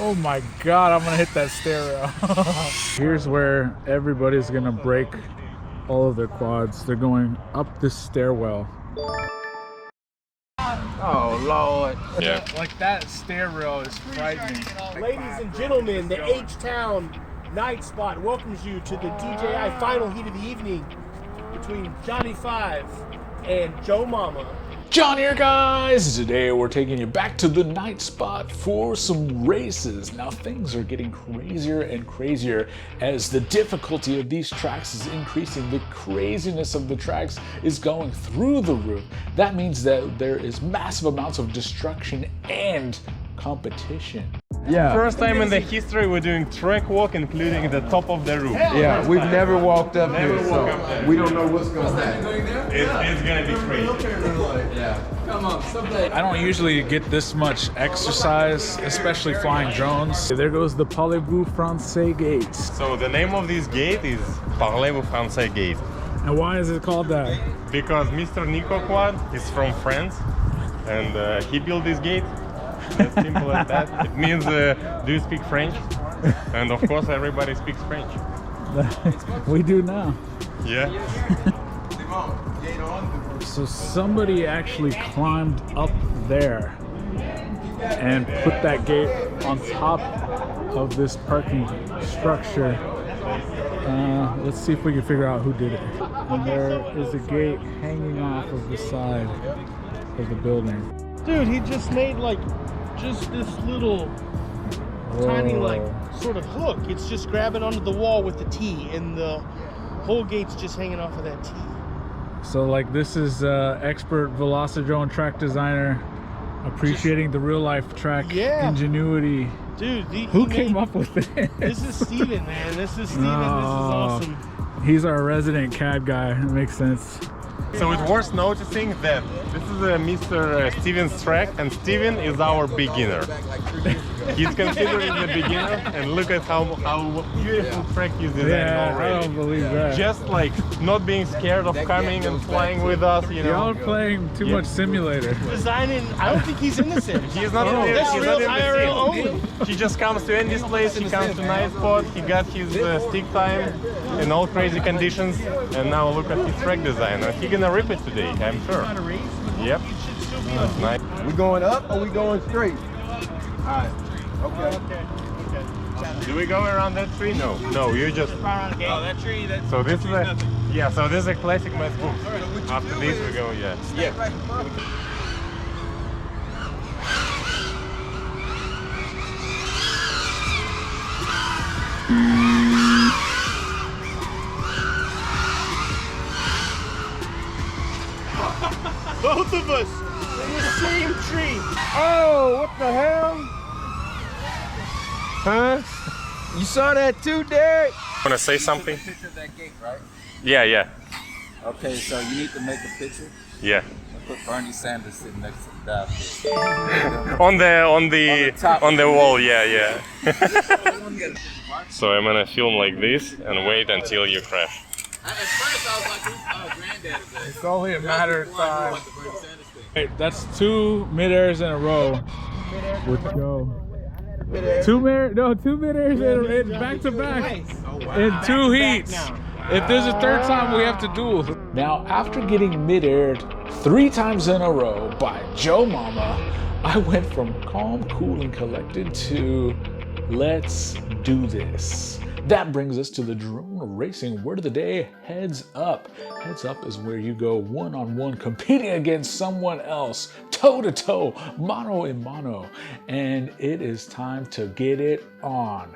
Oh my God, I'm gonna hit that stair rail. Here's where everybody's gonna break all of their quads. They're going up this stairwell. Oh Lord. Yeah. Like that stair rail is frightening. Ladies and gentlemen, the H-Town Night Spot welcomes you to the DJI final heat of the evening between Johnny Five and Joe Mama. John here, guys. Today we're taking you back to the night spot for some races. Now things are getting crazier and crazier as the difficulty of these tracks is increasing. The craziness of the tracks is going through the roof. That means that there is massive amounts of destruction and competition. Yeah. First time in the history we're doing track walk, including the top of the roof. Yeah, we've never walked up Never here, walked so up there. we don't know what's going to happen. It's gonna be crazy. Yeah. Come on, someday. I don't usually get this much exercise, especially flying drones. There goes the Parlez-vous Français gate. So the name of this gate is Parlez-vous Français gate. And why is it called that? Because Mr. Nico Quad is from France and he built this gate. As simple as that. It means, do you speak French? And of course everybody speaks French. We do now. Yeah. So somebody actually climbed up there and put that gate on top of this parking structure. Let's see if we can figure out who did it. And there is a gate hanging off of the side of the building. Dude, he just made like just this little tiny like sort of hook. It's just grabbing onto the wall with the T, and the whole gate's just hanging off of that T. So like this is expert Velocidrone track designer appreciating the real life track ingenuity. Dude, who came up with it? This is Steven, man. This is Steven. This is awesome. He's our resident CAD guy. It makes sense. So it's worth noticing that this is Mr. Steven's track, and Steven is our beginner. He's considered the beginner, and look at how beautiful track he's designed already. I don't believe that. Just like not being scared of coming and flying with us, you know. Y'all playing too much simulator. Designing, I don't think he's innocent. He's not in That's he's real not in IRL the only. scene. He just comes to Andy's place, he comes to night spot, he got his stick time in all crazy conditions, and now look at his track design. And he's gonna rip it today, I'm sure. Yep. That's nice. We going up or we going straight? Alright. Okay. Do we go around that tree? No. No, you just. Oh, that tree. So this is a. Yeah. So this is a classic math book. After this we go. Yeah. Both of us in the same tree. Oh, what the hell? Huh? You saw that too, Derek? Wanna say something? Picture of that gate, right? Yeah. Okay, so you need to make a picture. Yeah. Put Bernie Sanders sitting next to that. On the wall. Yeah. So I'm gonna film like this and wait until you crash. At first I was like, who's granddad is that? It's only a matter of time. Like the Bernie Sanders thing. Hey, that's 2 mid-airs in a row with Joe. 2 mid-airs in back to back in 2 heats. If there's a third time, we have to duel. Now, after getting mid-aired 3 times in a row by Joe Mama, I went from calm, cool, and collected to let's do this. That brings us to the drone racing word of the day, heads up. Heads up is where you go one-on-one competing against someone else, toe-to-toe, mano-a-mano, and it is time to get it on.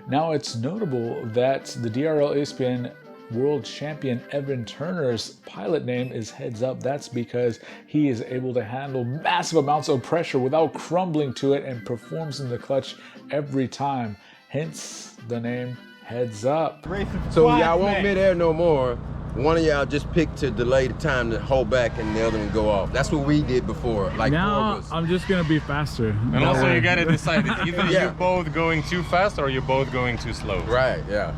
Now it's notable that the DRL ESPN World Champion Evan Turner's pilot name is Heads Up. That's because he is able to handle massive amounts of pressure without crumbling to it and performs in the clutch every time. Hence the name Heads Up. So y'all won't mid-air no more. One of y'all just pick to delay the time to hold back and the other one go off. That's what we did before. Like now I'm just gonna be faster. And also you gotta decide it. Either you're both going too fast or you're both going too slow. Right, yeah.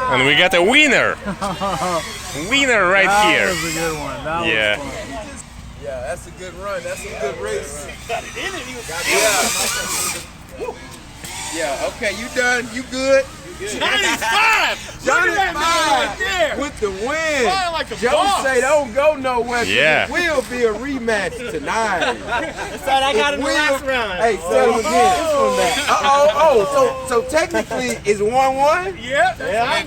And we got a winner! winner right here. That was a good one. That was fun. Yeah, that's a good run. That's a good race. Yeah, okay, you done. You good. Johnny's 5! Johnny's Look at that man 5 right there. with the win. Flying like a Joe boss. say don't go nowhere. 'Cause Yeah. It will be a rematch tonight. That's what I got in the last round. Hey, tell him again. So technically it's 1-1? Yep. Yeah.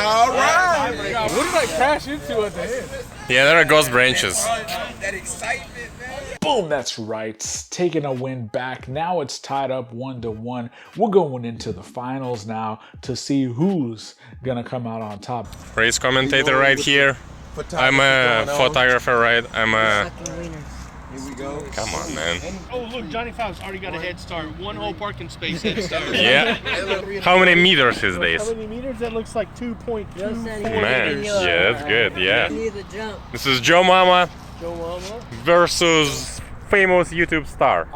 All right. What did I crash into at the end? Yeah, there are ghost branches. That excitement, man. Boom, that's right. Taking a win back. Now it's tied up 1-1. We're going into the finals now to see who's gonna come out on top. Race commentator right here. I'm a photographer, right? I'm a... Here we go. Come on, man. Oh, look, Johnny 5's already got a head start. One whole parking space head start. Yeah. How many meters is How this? many meters? That looks like 2.2. Man, yeah, that's good, yeah. Need the jump. This is Joe Mama Joe Mama. versus famous YouTube star.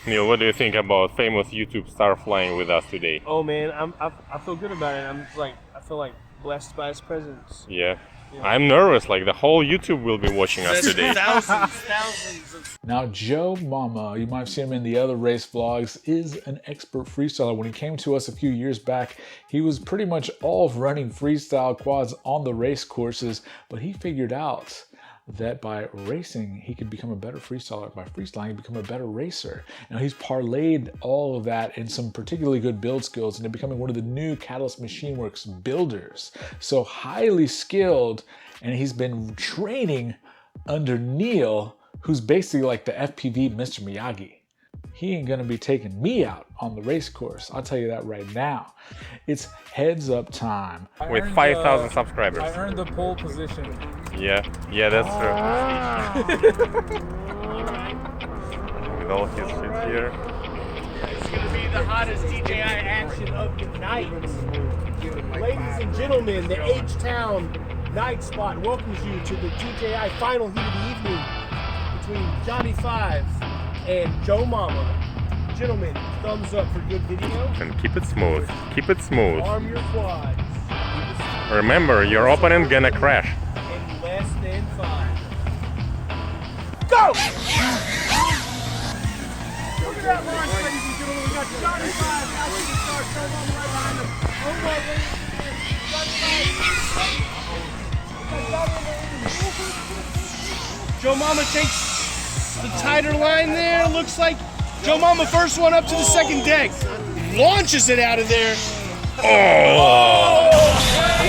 Neil, what do you think about famous YouTube star flying with us today? Oh man, I feel good about it. I feel like blessed by his presence. Yeah. I'm nervous, like the whole YouTube will be watching us today. Thousands of... Now, Joe Mama, you might have seen him in the other race vlogs, is an expert freestyler. When he came to us a few years back, he was pretty much all running freestyle quads on the race courses, but he figured out that by racing, he could become a better freestyler. By freestyling, he become a better racer. Now, he's parlayed all of that in some particularly good build skills into becoming one of the new Catalyst Machine Works builders. So highly skilled, and he's been training under Neil, who's basically like the FPV Mr. Miyagi. He ain't gonna be taking me out on the race course. I'll tell you that right now. It's heads up time. With 5,000 subscribers. I earned the pole position. Yeah, that's true. With all his shit here. It's going to be the hottest DJI action of the night. Ladies and gentlemen, the H-Town Night Spot welcomes you to the DJI final heat of the evening between Johnny 5 and Joe Mama. Gentlemen, thumbs up for good video. And keep it smooth. Keep it smooth. Arm your quads. Remember, your opponent gonna crash. In less than 5. Go! Look at that launch, ladies and gentlemen. We got Johnny 5 out to the start. Joe Mama right behind him. Oh, no, ladies and gentlemen. Joe Mama takes the tighter line there. Looks like Joe Mama first one up to the second deck. Launches it out of there. Oh!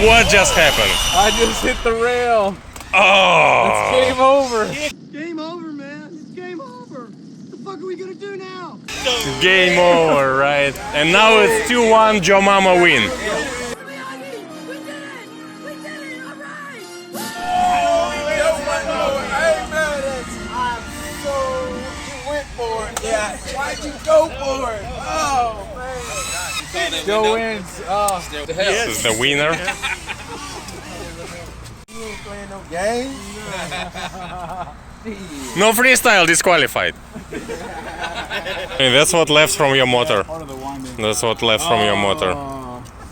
What just happened? I just hit the rail. Oh! It's game over. Game over, man. It's game over. What the fuck are we gonna do now? Game over, right? And now it's 2-1, Joe Mama win. We did it! We did it! All right! You went for it. Yeah. Why'd you go for it? Oh, man. Joe wins. Oh. This is the winner. You ain't playing no games. No freestyle, disqualified. Hey, that's what left from your motor. That's what left from your motor.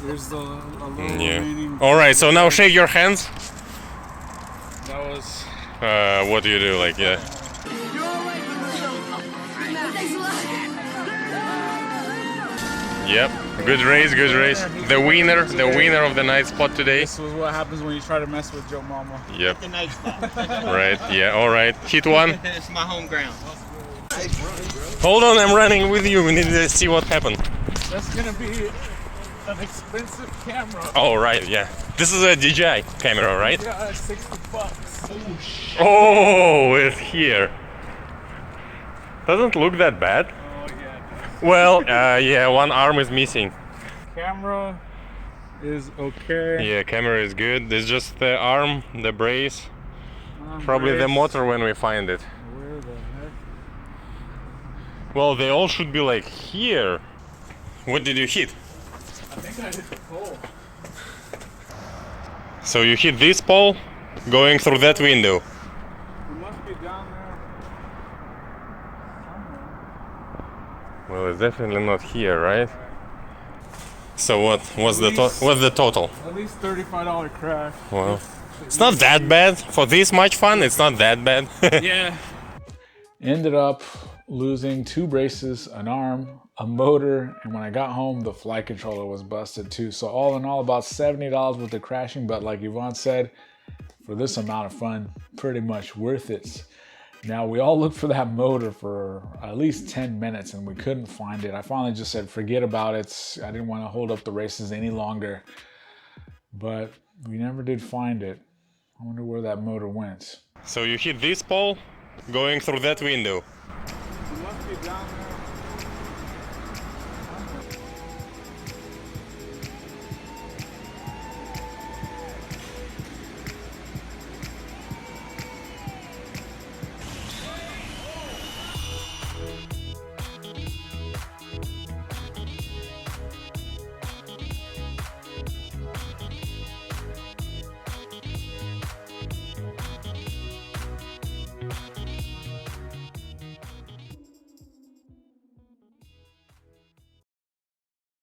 There's a little Yeah. Alright, so now shake your hands. That was... What do you do? Like, yeah. Yep. Good race, good race. The winner of the night spot today. This was what happens when you try to mess with Joe Mama. Yep. The night spot. Right, yeah, alright. Hit one. It's my home ground. Hold on, I'm running with you. We need to see what happened. That's gonna be an expensive camera. Oh, right, yeah. This is a DJI camera, right? Yeah, 60 bucks. Oh, shit. Oh, it's here. Doesn't look that bad. Oh, yeah. Well, yeah, one arm is missing. Camera is okay. Yeah, camera is good. There's just the arm, the brace. Probably the Brace. motor when we find it. Where the heck? Well, they all should be like here. What did you hit? I think I hit the pole. So you hit this pole going through that window. It must be down there somewhere. Well, it's definitely not here, right? So what's the total? At least $35 crash. Well, it's not that bad for this much fun. It's not that bad. Yeah. Ended up losing 2 braces, an arm, a motor, and when I got home, the flight controller was busted too. So all in all, about $70 worth of crashing, but like Yvonne said, for this amount of fun, pretty much worth it. Now, we all looked for that motor for at least 10 minutes and we couldn't find it. I finally just said, forget about it. I didn't want to hold up the races any longer, but we never did find it. I wonder where that motor went. So you hit this pole going through that window.